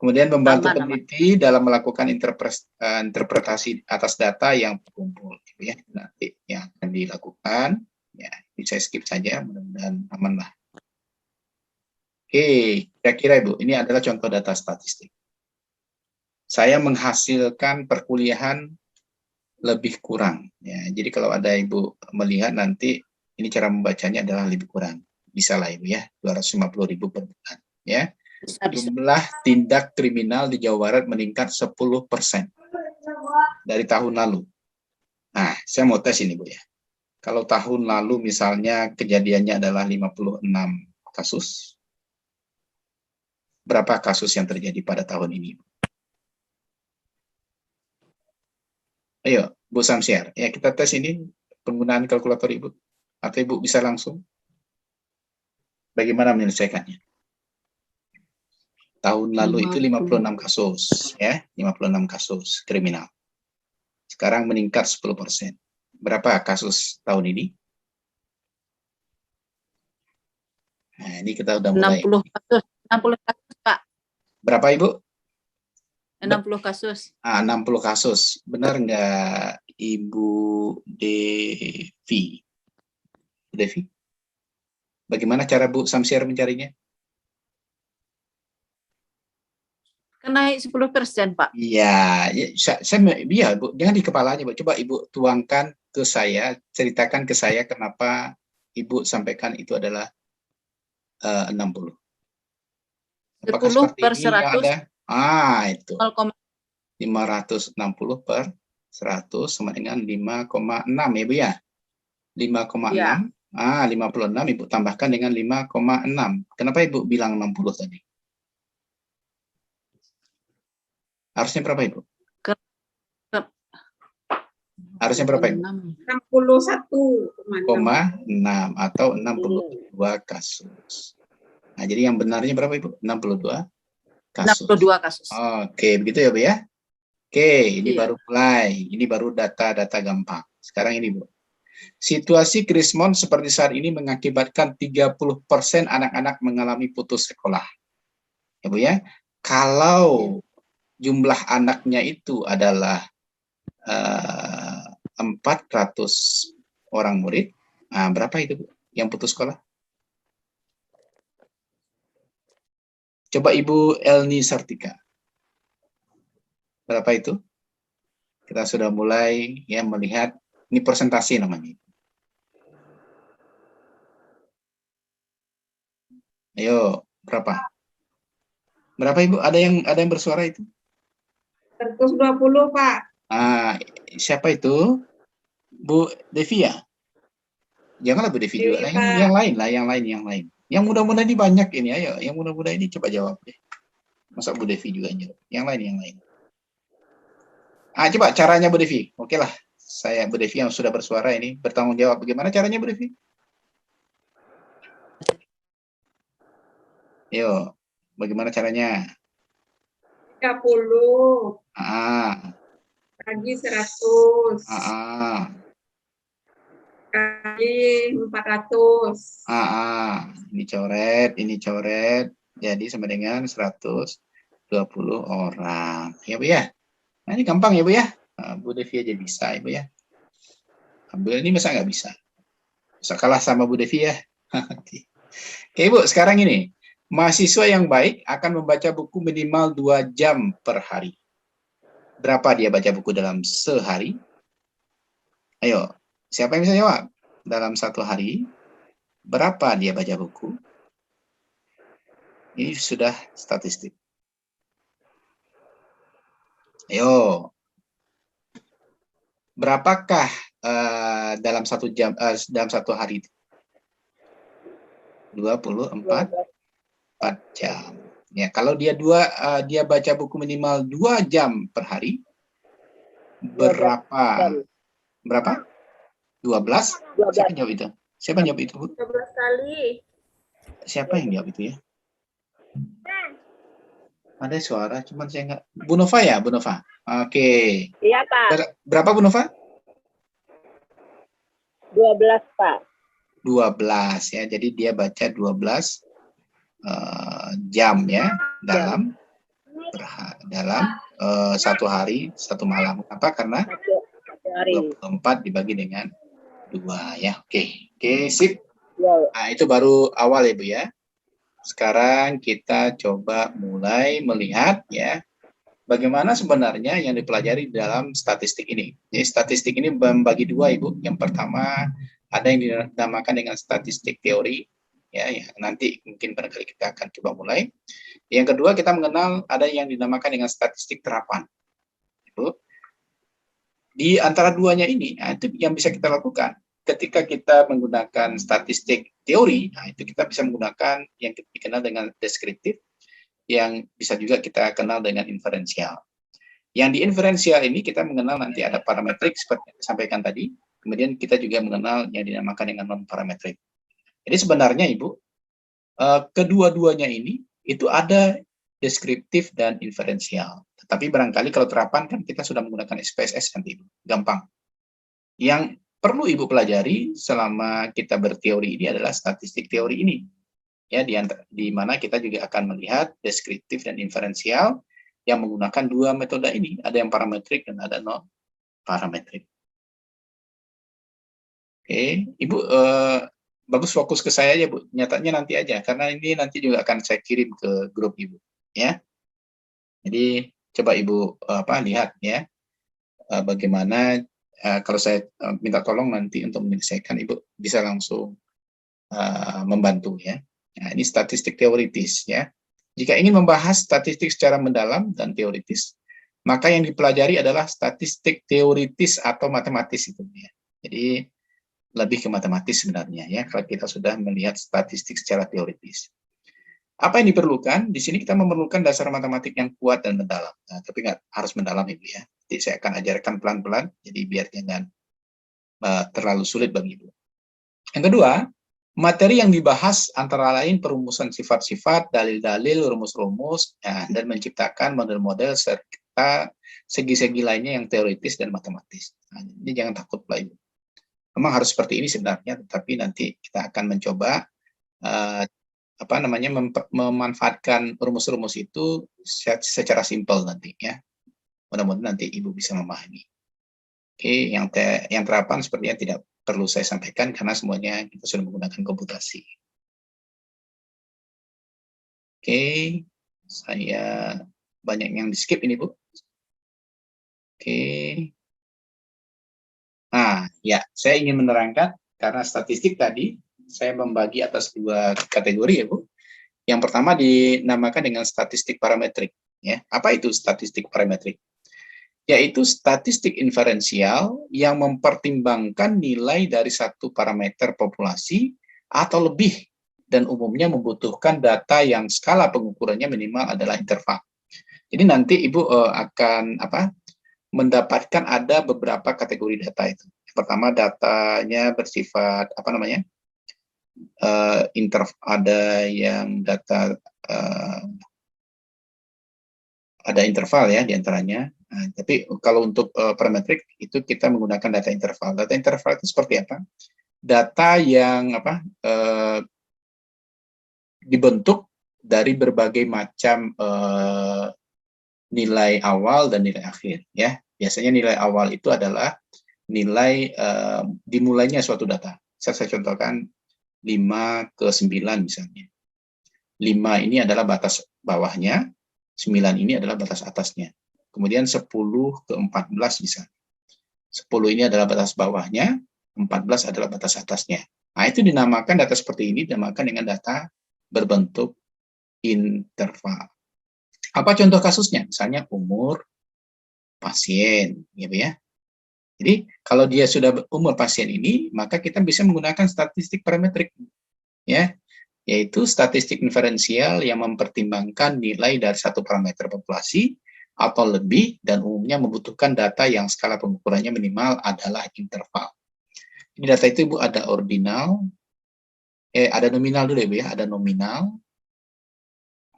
Kemudian membantu peneliti dalam melakukan interpretasi atas data yang terkumpul, gitu ya. Nanti yang akan dilakukan, ya bisa skip saja, mudah-mudahan aman lah. Oke, kira-kira Ibu, ini adalah contoh data statistik. Saya menghasilkan perkuliahan lebih kurang. Ya, jadi kalau ada Ibu melihat nanti, ini cara membacanya adalah lebih kurang. Bisa lah Ibu ya, 250.000 per bulan. Ya. Jumlah tindak kriminal di Jawa Barat meningkat 10% dari tahun lalu. Nah, saya mau tes ini Bu ya. Kalau tahun lalu misalnya kejadiannya adalah 56 kasus, berapa kasus yang terjadi pada tahun ini? Ayo, Bu Samsiar, ya kita tes ini penggunaan kalkulator Ibu. Atau Ibu bisa langsung? Bagaimana menyelesaikannya? Tahun lalu itu 56 kasus, ya, 56 kasus kriminal. Sekarang meningkat 10%. Berapa kasus tahun ini? Nah, ini kita udah mulai. 60 kasus, Pak. Berapa, Ibu? 60 kasus. 60 kasus. Benar nggak, Ibu Devi? Devi? Bagaimana cara Bu Samsiar mencarinya? Naik 10%, Pak. Iya, ya, Bu, jangan di kepalanya, Bu. Coba Ibu tuangkan ke saya, ceritakan ke saya kenapa Ibu sampaikan itu adalah 60. Apakah 10 seperti per ini yang 100, ada? Itu. 0,6. 560 per 100 sama dengan 5,6 ya Bu ya. 5,6. Ya. 56 Ibu tambahkan dengan 5,6. Kenapa Ibu bilang 60 tadi? Harusnya berapa Ibu? Harusnya berapa Ibu? 61,6 atau 62 kasus. Nah, jadi yang benarnya berapa Ibu? 62 kasus. 62 kasus. Oke, begitu ya Bu ya. Oke, ini Iya. baru mulai. Ini baru data-data gampang. Sekarang ini Bu. Situasi krismon seperti saat ini mengakibatkan 30% anak-anak mengalami putus sekolah. Ya Bu ya. Kalau jumlah anaknya itu adalah 400 orang murid, berapa itu Bu yang putus sekolah? Coba Ibu Elni Sartika. Berapa itu? Kita sudah mulai ya melihat, ini persentase namanya. Ayo, berapa? Berapa Ibu? Ada yang bersuara itu? 120 Pak. Siapa itu? Bu Devi ya? Janganlah Bu Devi juga. Dewi, Nah, yang lain lah, yang lain. Yang muda-muda ini banyak ini, ayo. Yang muda-muda ini coba jawab deh. Masa Bu Devi juga jawab? Yang lain. Coba caranya Bu Devi. Oke lah, saya Bu Devi yang sudah bersuara ini bertanggung jawab. Bagaimana caranya Bu Devi? Yo, bagaimana caranya? 30 bagi 100 kali 400. Ini coret. Jadi sama dengan 120 orang. Ya Bu ya. Nah, ini gampang ya Bu ya. Bu Devi aja bisa ya Bu ya. Ambil ini masa nggak bisa? Bisa kalah sama Bu Devi ya. Oke Bu, sekarang ini. Mahasiswa yang baik akan membaca buku minimal 2 jam per hari. Berapa dia baca buku dalam sehari? Ayo, siapa yang bisa jawab? Dalam 1 hari, berapa dia baca buku? Ini sudah statistik. Ayo. Berapakah dalam 1 jam, dalam 1 hari itu? 24 jam. Ya, kalau dia baca buku minimal 2 jam per hari, berapa? 12? Siapa jawab itu? Siapa jawab itu, Bu? 12 kali. Siapa yang jawab itu ya? Ada suara, cuman saya nggak. Bu Nova ya, Bu Nova. Oke. Iya, Pak. Berapa Bu Nova? 12, Pak. 12 ya. Jadi dia baca 12 jam ya dalam 1 hari 1 malam. Apa? Karena 24 dibagi dengan 2 ya. Oke, sip. Nah, itu baru awal ya Bu ya. Sekarang kita coba mulai melihat ya bagaimana sebenarnya yang dipelajari dalam statistik ini. Jadi statistik ini membagi 2 Ibu. Yang pertama ada yang dinamakan dengan statistik teori. Ya, nanti mungkin barangkali kita akan coba mulai. Yang kedua kita mengenal ada yang dinamakan dengan statistik terapan. Ibu. Di antara duanya ini, itu yang bisa kita lakukan. Ketika kita menggunakan statistik teori, itu kita bisa menggunakan yang dikenal dengan deskriptif, yang bisa juga kita kenal dengan inferensial. Yang di inferensial ini kita mengenal nanti ada parametrik seperti yang disampaikan tadi, kemudian kita juga mengenal yang dinamakan dengan non-parametrik. Jadi sebenarnya Ibu, kedua-duanya ini itu ada deskriptif dan inferensial. Tetapi barangkali kalau terapan kan kita sudah menggunakan SPSS nanti Ibu, gampang. Yang perlu Ibu pelajari selama kita berteori ini adalah statistik teori ini. Ya, di mana kita juga akan melihat deskriptif dan inferensial yang menggunakan 2 metode ini. Ada yang parametrik dan ada non-parametrik. Oke, Ibu bagus fokus ke saya aja Bu, nyatanya nanti aja, karena ini nanti juga akan saya kirim ke grup Ibu. Ya, jadi coba Ibu lihat ya, bagaimana kalau saya minta tolong nanti untuk menyelesaikan, Ibu bisa langsung membantu ya. Nah, ini statistik teoritis ya. Jika ingin membahas statistik secara mendalam dan teoritis, maka yang dipelajari adalah statistik teoritis atau matematis itu ya. Jadi lebih ke matematis sebenarnya ya kalau kita sudah melihat statistik secara teoritis. Apa yang diperlukan? Di sini kita memerlukan dasar matematik yang kuat dan mendalam. Nah, tapi nggak harus mendalam Ibu ya. Jadi saya akan ajarkan pelan-pelan, jadi biar jangan terlalu sulit bagi Ibu. Yang kedua, materi yang dibahas antara lain perumusan sifat-sifat, dalil-dalil, rumus-rumus, ya, dan menciptakan model-model serta segi-segi lainnya yang teoritis dan matematis. Nah, ini jangan takut Pak Ibu. Memang harus seperti ini sebenarnya, tetapi nanti kita akan mencoba memanfaatkan rumus-rumus itu secara simpel nanti ya. Mudah-mudahan nanti Ibu bisa memahami. Oke, yang terapan sepertinya tidak perlu saya sampaikan karena semuanya kita sudah menggunakan komputasi. Oke, saya banyak yang di-skip ini, Bu. Oke. Nah, ya, saya ingin menerangkan karena statistik tadi saya membagi atas 2 kategori ya, Bu. Yang pertama dinamakan dengan statistik parametrik. Ya, apa itu statistik parametrik? Yaitu statistik inferensial yang mempertimbangkan nilai dari satu parameter populasi atau lebih dan umumnya membutuhkan data yang skala pengukurannya minimal adalah interval. Jadi nanti Ibu akan mendapatkan ada beberapa kategori data itu. Yang pertama datanya bersifat ada yang data ada interval ya diantaranya. Nah, tapi kalau untuk parametrik itu kita menggunakan data interval. Data interval itu seperti apa? Data yang dibentuk dari berbagai macam nilai awal dan nilai akhir ya. Biasanya nilai awal itu adalah nilai dimulainya suatu data. Saya contohkan 5 ke 9 misalnya. 5 ini adalah batas bawahnya, 9 ini adalah batas atasnya. Kemudian 10 ke 14 bisa. 10 ini adalah batas bawahnya, 14 adalah batas atasnya. Nah, itu dinamakan data seperti ini, dinamakan dengan data berbentuk interval. Apa contoh kasusnya? Misalnya umur pasien, gitu ya. Jadi, kalau dia sudah umur pasien ini, maka kita bisa menggunakan statistik parametrik, ya, yaitu statistik inferensial yang mempertimbangkan nilai dari satu parameter populasi atau lebih dan umumnya membutuhkan data yang skala pengukurannya minimal adalah interval. Ini data itu Ibu ada ordinal, ada nominal dulu Ibu ya, ada nominal,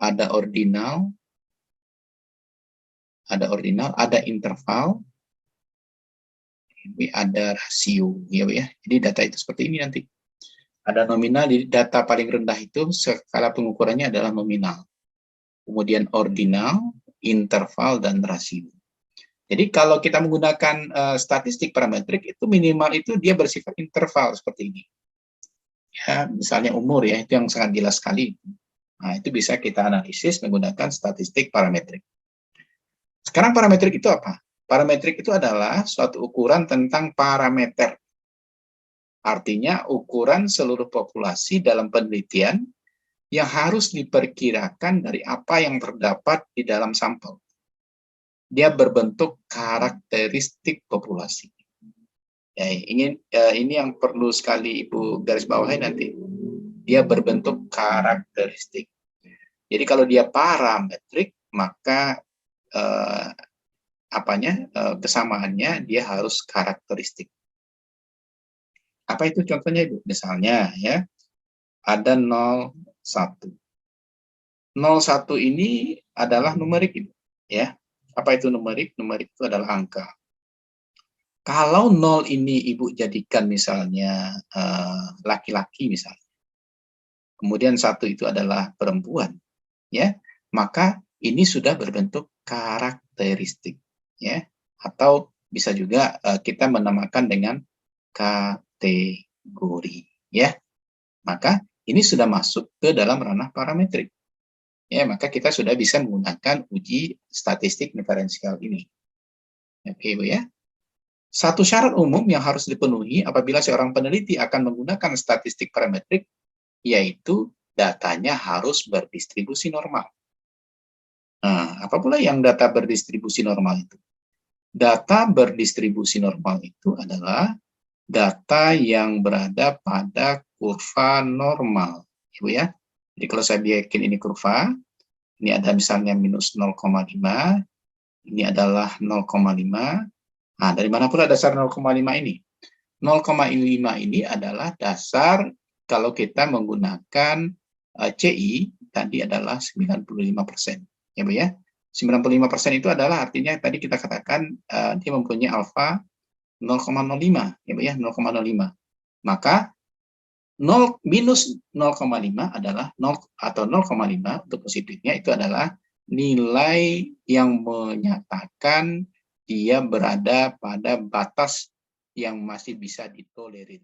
ada ordinal, ada interval, ada rasio, ya Bu ya. Jadi data itu seperti ini nanti. Ada nominal, di data paling rendah itu skala pengukurannya adalah nominal. Kemudian ordinal, interval, dan rasio. Jadi kalau kita menggunakan statistik parametrik itu minimal itu dia bersifat interval seperti ini. Ya, misalnya umur ya, itu yang sangat jelas sekali. Nah, itu bisa kita analisis menggunakan statistik parametrik. Sekarang parametrik itu apa? Parametrik itu adalah suatu ukuran tentang parameter. Artinya ukuran seluruh populasi dalam penelitian yang harus diperkirakan dari apa yang terdapat di dalam sampel. Dia berbentuk karakteristik populasi. Ya, ini yang perlu sekali Ibu garis bawahi nanti. Dia berbentuk karakteristik. Jadi kalau dia parametrik, maka kesamaannya dia harus karakteristik. Apa itu contohnya Ibu? Misalnya ya, ada 01. 01 ini adalah numerik Ibu, ya. Apa itu numerik? Numerik itu adalah angka. Kalau 0 ini Ibu jadikan misalnya laki-laki misalnya. Kemudian 1 itu adalah perempuan, ya. Maka ini sudah berbentuk karakteristik, ya. Atau bisa juga kita menamakan dengan kategori, ya. Maka ini sudah masuk ke dalam ranah parametrik. Ya, maka kita sudah bisa menggunakan uji statistik diferensial ini. Oke, Ibu ya. Satu syarat umum yang harus dipenuhi apabila seorang peneliti akan menggunakan statistik parametrik yaitu datanya harus berdistribusi normal. Nah, apa pula yang data berdistribusi normal itu? Data berdistribusi normal itu adalah data yang berada pada kurva normal, Ibu ya. Jadi kalau saya bikin ini kurva, ini ada misalnya minus 0,5, ini adalah 0,5. Nah, dari mana pula dasar 0,5 ini? 0,5 ini adalah dasar kalau kita menggunakan CI tadi adalah 95%. Ya, Bu ya. 95% itu adalah artinya tadi kita katakan dia mempunyai alfa 0,05, ya Bu ya, 0,05. Maka minus 0,5 adalah 0 atau 0,5 untuk positifnya itu adalah nilai yang menyatakan dia berada pada batas yang masih bisa ditolerir.